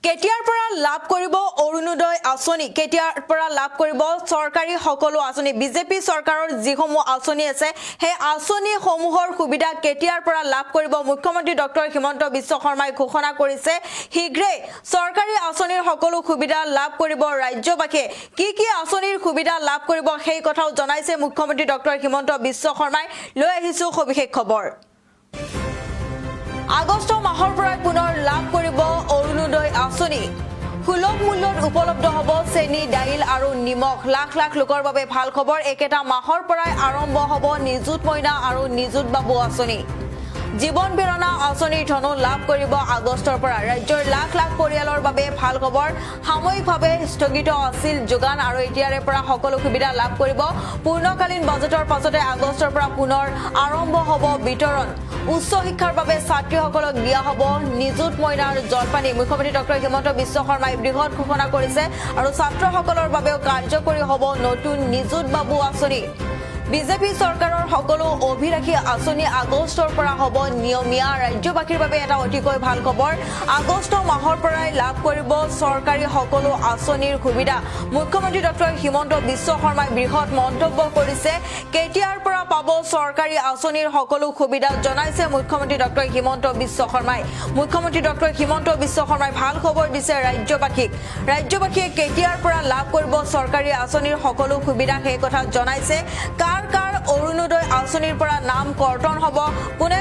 কেতিয়াৰ পৰা লাভ কৰিব অৰুণোদয় আঁচনি কেতিয়াৰ পৰা লাভ কৰিব চৰকাৰী সকলো আঁচনি বিজেপি চৰকাৰৰ যিসমূহ আঁচনি আছে সেই আঁচনি সমূহৰ সুবিধা কেতিয়াৰ পৰা লাভ কৰিব মুখ্যমন্ত্ৰী ডক্টৰ হিমন্ত বিশ্ব শৰ্মাই ঘোষণা কৰিছে শীঘ্ৰে চৰকাৰী আঁচনিৰ সকলো সুবিধা লাভ কৰিব ৰাজ্যবাসীয়ে কি আঁচনিৰ সুবিধা লাভ কৰিব সেই কথাও জনাইছে মুখ্যমন্ত্ৰী ডক্টৰ হিমন্ত বিশ্ব শৰ্মাই লৈ আহিছো সবিশেষ খবৰ আগষ্ট মাহৰ পৰা পুনৰ লাভ কৰিব অৰুণোদয় আঁচনি সুলভ মূল্যত উপলব্ধ হ'ব চেনি দাইল আৰু নিমখ লাখ লাখ লোকৰ বাবে ভাল খবৰ একেটা মাহৰ পৰাই আৰম্ভ হ'ব নিযুত মইনা আৰু নিযুত বাবু আঁচনি জীৱন প্ৰেৰণা আঁচনিৰ ধনো লাভ কৰিব আগষ্টৰ পৰা ৰাজ্যৰ লাখ লাখ পৰিয়ালৰ বাবে ভাল খবৰ সাময়িকভাৱে স্থগিত আছিল যোগান আৰু এতিয়াৰে পৰা সকলো সুবিধা লাভ কৰিব পূৰ্ণকালীন বাজেটৰ পাছতে আগষ্টৰ পৰা পুনৰ আৰম্ভ হ'ব বিতৰণ উচ্চ শিক্ষাৰ বাবে ছাত্ৰীসকলক দিয়া হ'ব নিযুত মইনাৰ জলপানী মুখ্যমন্ত্ৰী ডক্টৰ হিমন্ত বিশ্ব শৰ্মাই বৃহৎ ঘোষণা কৰিছে আৰু ছাত্ৰসকলৰ বাবেও কাৰ্যকৰী হ'ব নতুন নিযুত বাবু আঁচনি বিজেপি চৰকাৰৰ সকলো অভিলাষী আঁচনি আগষ্টৰ পৰা হ'ব নিয়মীয়া ৰাজ্যবাসীৰ বাবে এটা অতিকৈ ভাল খবৰ আগষ্ট মাহৰ পৰাই লাভ কৰিব চৰকাৰী সকলো আঁচনিৰ সুবিধা মুখ্যমন্ত্ৰী ডক্টৰ হিমন্ত বিশ্ব শৰ্মাই বৃহৎ মন্তব্য কৰিছে কেতিয়াৰ পৰা পাব চৰকাৰী আঁচনিৰ সকলো সুবিধা জনাইছে মুখ্যমন্ত্ৰী ডক্টৰ হিমন্ত বিশ্ব শৰ্মাই মুখ্যমন্ত্ৰী ডক্টৰ হিমন্ত বিশ্ব শৰ্মাই ভাল খবৰ দিছে ৰাজ্যবাসীয়ে কেতিয়াৰ পৰা লাভ কৰিব চৰকাৰী আঁচনিৰ সকলো সুবিধা সেই কথা জনাইছে কাৰ অৰুণোদয় আঁচনিৰ পৰা নাম কৰ্তন হ'ব কোনে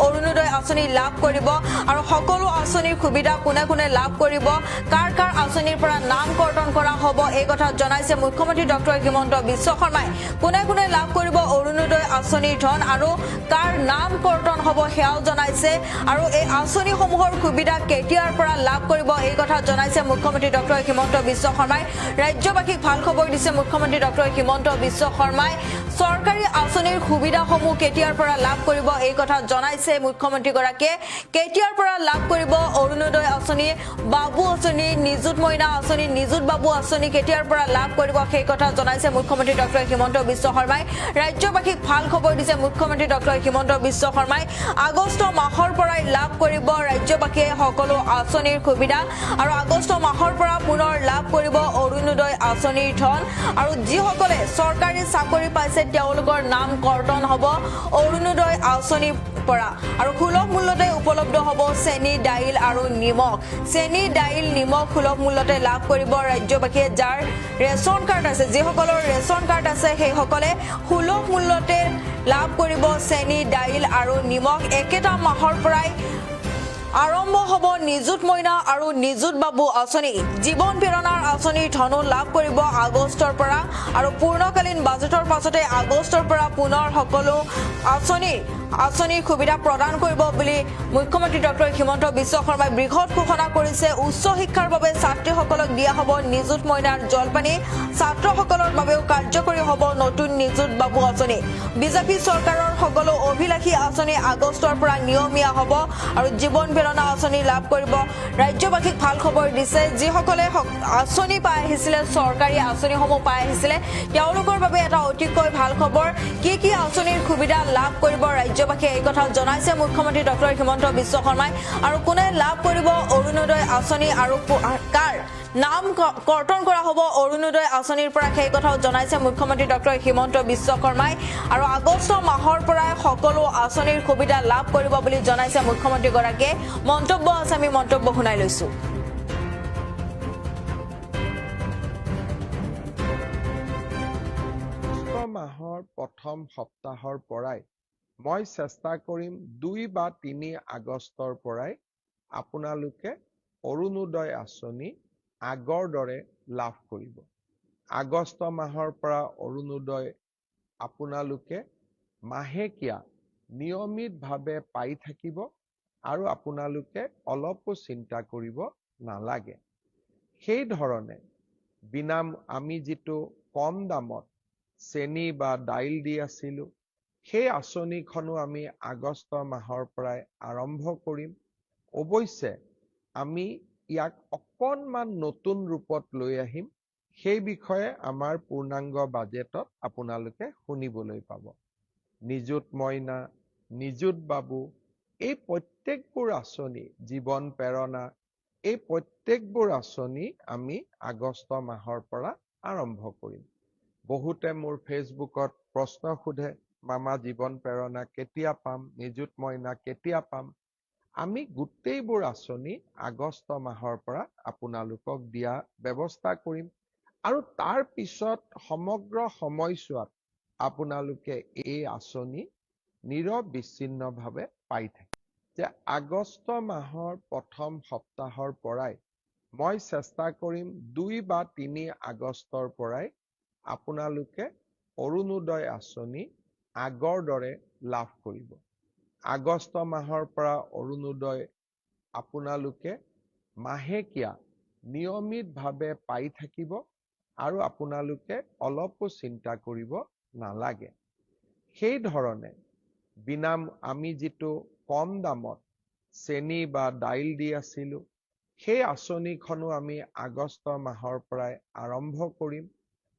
অৰুণোদয় আঁচনি লাভ কৰিব আৰু সকলো আঁচনিৰ সুবিধা কোনে লাভ কৰিব কাৰ আঁচনিৰ পৰা নাম কৰ্তন কৰা হ'ব এই কথা জনাইছে মুখ্যমন্ত্ৰী ডক্টৰ হিমন্ত বিশ্ব শৰ্মাই কোনে লাভ কৰিব অৰুণোদয় আঁচনিৰ ধন আৰু কাৰ নাম কৰ্তন হ'ব সেয়াও জনাইছে আৰু এই আঁচনিসমূহৰ সুবিধা কেতিয়াৰ পৰা লাভ কৰিব এই কথা জনাইছে মুখ্যমন্ত্ৰী ডক্টৰ হিমন্ত বিশ্ব শৰ্মাই ৰাজ্যবাসীক ভাল খবৰ দিছে মুখ্যমন্ত্ৰী ডক্টৰ হিমন্ত বিশ্ব শৰ্মাই চৰকাৰী আঁচনিৰ সুবিধাসমূহ কেতিয়াৰ পৰা লাভ কৰিব এই কথা জনাইছে মুখ্যমন্ত্ৰীগৰাকীয়ে কেতিয়াৰ পৰা লাভ কৰিব অৰুণোদয় আঁচনি বাবু আঁচনি নিযুত মইনা আঁচনি নিযুত বাবু আঁচনি কেতিয়াৰ পৰা লাভ কৰিব সেই কথা জনাইছে মুখ্যমন্ত্ৰী ডক্টৰ হিমন্ত বিশ্ব শৰ্মাই ৰাজ্যবাসীক ভাল খবৰ দিছে মুখ্যমন্ত্ৰী ডক্টৰ হিমন্ত বিশ্ব শৰ্মাই আগষ্ট মাহৰ পৰাই লাভ কৰিব ৰাজ্যবাসীয়ে সকলো আঁচনিৰ সুবিধা আৰু আগষ্ট মাহৰ পৰা পুনৰ লাভ কৰিব অৰুণোদয় আঁচনিৰ ধন আৰু যিসকলে চৰকাৰী চাকৰি পাইছে তেওঁলোকৰ নাম কৰ্তন হ'ব অৰুণোদয় আঁচনিৰ পৰা আৰু সুলভ মূল্যতে উপলব্ধ হ'ব চেনি দাইল আৰু নিমখ চেনি দাইল নিমখ সুলভ মূল্যতে লাভ কৰিব ৰাজ্যবাসীয়ে যাৰ ৰেচন কাৰ্ড আছে যিসকলৰ ৰেচন কাৰ্ড আছে সেইসকলে সুলভ মূল্যতে লাভ কৰিব চেনি দাইল আৰু নিমখ একেটা মাহৰ পৰাই আৰম্ভ হ'ব নিযুত মইনা আৰু নিযুত বাবু আঁচনি জীৱন প্ৰেৰণাৰ আঁচনিৰ ধনো লাভ কৰিব আগষ্টৰ পৰা আৰু পূৰ্ণকালীন বাজেটৰ পাছতে আগষ্টৰ পৰা পুনৰ সকলো আঁচনিৰ সুবিধা প্ৰদান কৰিব বুলি মুখ্যমন্ত্ৰী ডক্টৰ হিমন্ত বিশ্ব শৰ্মাই বৃহৎ ঘোষণা কৰিছে উচ্চ শিক্ষাৰ বাবে ছাত্ৰীসকলক দিয়া হ'ব নিযুত মইনাৰ জলপানী ছাত্ৰসকলৰ বাবেও কাৰ্যকৰী হ'ব নতুন নিযুত বাবু আঁচনি বিজেপি চৰকাৰৰ সকলো অভিলাষী আঁচনি আগষ্টৰ পৰা নিয়মীয়া হ'ব আৰু জীৱন প্ৰেৰণা আঁচনি লাভ কৰিব ৰাজ্যবাসীক ভাল খবৰ দিছে যিসকলে আঁচনি পাই আহিছিলে চৰকাৰী আঁচনিসমূহ পাই আহিছিলে তেওঁলোকৰ বাবে এটা অতিকৈ ভাল খবৰ কি আঁচনিৰ সুবিধা লাভ কৰিব ৰাজ্যবাসীয়ে এই কথা জনাইছে মুখ্যমন্ত্ৰী ডক্টৰ হিমন্ত বিশ্ব শৰ্মাই আৰু কোনে লাভ কৰিব অৰুণোদয় আঁচনি আৰু কাৰ নাম কৰ্তন কৰা হ'ব অৰুণোদয় আঁচনিৰ পৰা সেই কথাও জনাইছে মুখ্যমন্ত্ৰী ডক্টৰ হিমন্ত বিশ্ব শৰ্মাই আৰু আগষ্ট মাহৰ পৰাই সকলো আঁচনিৰ সুবিধা লাভ কৰিব বুলি জনাইছে মুখ্যমন্ত্ৰীগৰাকীয়ে মন্তব্য আছে আমি মন্তব্য শুনাই লৈছো মাহৰ প্ৰথম সপ্তাহৰ পৰাই মই চেষ্টা কৰিম 2 বা 3 আগষ্টৰ পৰাই আপোনালোকে অৰুণোদয় আঁচনি আগৰ দৰে লাভ কৰিব আগষ্ট মাহৰ পৰা অৰুণোদয় আপোনালোকে মাহেকীয়া নিয়মিতভাৱে পাই থাকিব আৰু আপোনালোকে অলপো চিন্তা কৰিব নালাগে সেই ধৰণে আমি যিটো কম দামত চেনি বা দাইল দি আছিলো সেই আঁচনিখনো আমি আগষ্ট মাহৰ পৰাই আৰম্ভ কৰিম অৱশ্যে আমি ইয়াক অকণমান নতুন ৰূপত লৈ আহিম সেই বিষয়ে আমাৰ পূৰ্ণাংগ বাজেটত আপোনালোকে শুনিবলৈ পাব নিযুত মইনা নিযুত বাবু এই প্ৰত্যেকবোৰ আঁচনি জীৱন প্ৰেৰণা এই প্ৰত্যেকবোৰ আঁচনি আমি আগষ্ট মাহৰ পৰা আৰম্ভ কৰিম। বহুতে মোৰ ফেচবুকত প্ৰশ্ন সোধে, মামা জীৱন প্ৰেৰণা কেতিয়া পাম, নিযুত মইনা কেতিয়া পাম। আমি গোটেইবোৰ আঁচনি আগষ্ট মাহৰ পৰা আপোনালোকক দিয়া ব্যৱস্থা কৰিম আৰু তাৰ পিছত সমগ্ৰ সময়ছোৱাত আপোনালোকে এই আঁচনি নিৰবিচ্ছিন্নভাৱে পাই থাকে। যে আগষ্ট মাহৰ প্ৰথম সপ্তাহৰ পৰাই মই চেষ্টা কৰিম 2 বা 3 আগষ্টৰ পৰাই আপোনালোকে অৰুণোদয় আঁচনি আগৰ দৰে লাভ কৰিব। আগষ্ট মাহৰ পৰা অৰুণোদয় আপোনালোকে মাহেকীয়া নিয়মিতভাৱে পাই থাকিব আৰু আপোনালোকে অলপো চিন্তা কৰিব নালাগে। সেই ধৰণে আমি যিটো কম দামত চেনি বা দাইল দি আছিলো, সেই আঁচনিখনো আমি আগষ্ট মাহৰ পৰাই আৰম্ভ কৰিম।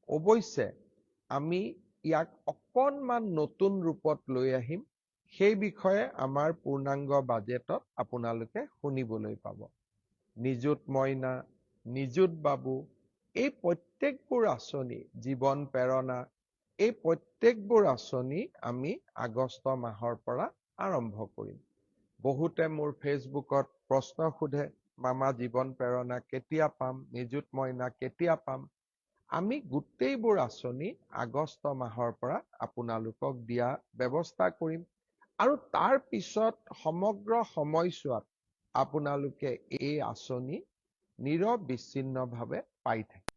অৱশ্যে আমি ইয়াক অকণমান নতুন ৰূপত লৈ আহিম। সেই বিষয়ে আমাৰ পূৰ্ণাংগ বাজেটত আপোনালোকে শুনিবলৈ পাব। নিযুত মইনা, নিযুত বাবু, এই প্ৰত্যেকবোৰ আঁচনি, জীৱন প্ৰেৰণা, এই প্ৰত্যেকবোৰ আঁচনি আমি আগষ্ট মাহৰ পৰা আৰম্ভ কৰিম। বহুতে মোৰ ফেচবুকত প্ৰশ্ন সোধে, মামা জীৱন প্ৰেৰণা কেতিয়া পাম, নিযুত মইনা কেতিয়া পাম। আমি গোটেইবোৰ আঁচনি আগষ্ট মাহৰ পৰা আপোনালোকক দিয়া ব্যৱস্থা কৰিম আৰু তাৰ পিছত সমগ্ৰ সময়ছোৱাত আপোনালোকে এই আঁচনি নিৰবিচ্ছিন্নভাৱে পাই থাকিব।